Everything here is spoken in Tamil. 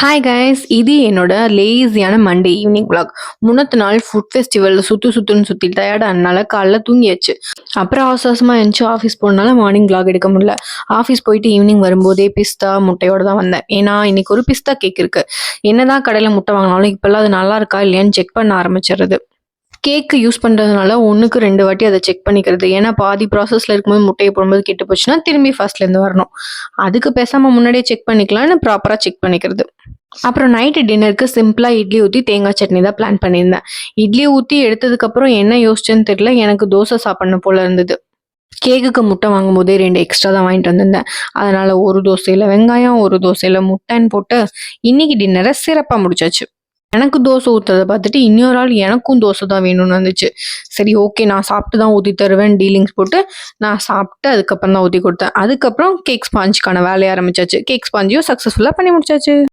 Hi guys! இது என்னோட லேசியான மண்டே ஈவினிங் விளாக். முன்னத்த நாள் ஃபுட் ஃபெஸ்டிவல்ல சுத்துன்னு சுத்தி டயர்ட் ஆனனால காலைல தூங்கியாச்சு. அப்புறம் அவசர அவசரமா எந்திச்சு ஆஃபீஸ் போனனால மார்னிங் விளாக் எடுக்க முடியல. ஆஃபீஸ் போயிட்டு ஈவினிங் வரும்போதே பிஸ்தா, முட்டையோட தான் வந்தேன். ஏன்னா இன்னைக்கு ஒரு பிஸ்தா கேக் இருக்கு. என்னதான் கடையில முட்டை வாங்கினாலும் இப்பெல்லாம் அது நல்லா இருக்கா இல்லையான்னு செக் பண்ண ஆரம்பிச்சிடுறது. கேக்கு யூஸ் பண்ணுறதுனால 1க்கு 2 வாட்டி அதை செக் பண்ணிக்கிறது. ஏன்னா பாதி ப்ராசஸில் இருக்கும்போது முட்டையை போடும்போது கெட்டு போச்சுன்னா திரும்பி ஃபர்ஸ்ட்லேருந்து வரணும். அதுக்கு பேசாமல் முன்னாடியே செக் பண்ணிக்கலாம்னு ப்ராப்பராக செக் பண்ணிக்கிறது. அப்புறம் நைட்டு டின்னருக்கு சிம்பிளாக இட்லி ஊற்றி தேங்காய் சட்னி தான் பிளான் பண்ணியிருந்தேன். இட்லி ஊற்றி எடுத்ததுக்கப்புறம் என்ன யோசிச்சேன்னு தெரியல, எனக்கு தோசை சாப்பிடணும் போல இருந்தது. கேக்குக்கு முட்டை வாங்கும்போதே 2 எக்ஸ்ட்ரா தான் வாங்கிட்டு வந்திருந்தேன். அதனால ஒரு தோசையில் வெங்காயம், ஒரு தோசையில் முட்டைன்னு போட்டு இன்னைக்கு டின்னரை சிறப்பாக முடிச்சாச்சு. எனக்கு தோசை ஊத்துறத பார்த்துட்டு இன்னொரு ஆள் எனக்கும் தோசை தான் வேணும்னு வந்துச்சு. சரி ஓகே, நான் சாப்பிட்டு தான் ஊத்தி தருவேன் டீலிங்ஸ் போட்டு நான் சாப்பிட்டு அதுக்கப்புறம் தான் ஊத்தி கொடுத்தேன். அதுக்கப்புறம் கேக் ஸ்பாஞ்சுக்கான வேலைய ஆரம்பிச்சாச்சு. கேக் ஸ்பாஞ்சையும் சக்ஸஸ்ஃபுல்லா பண்ணி முடிச்சாச்சு.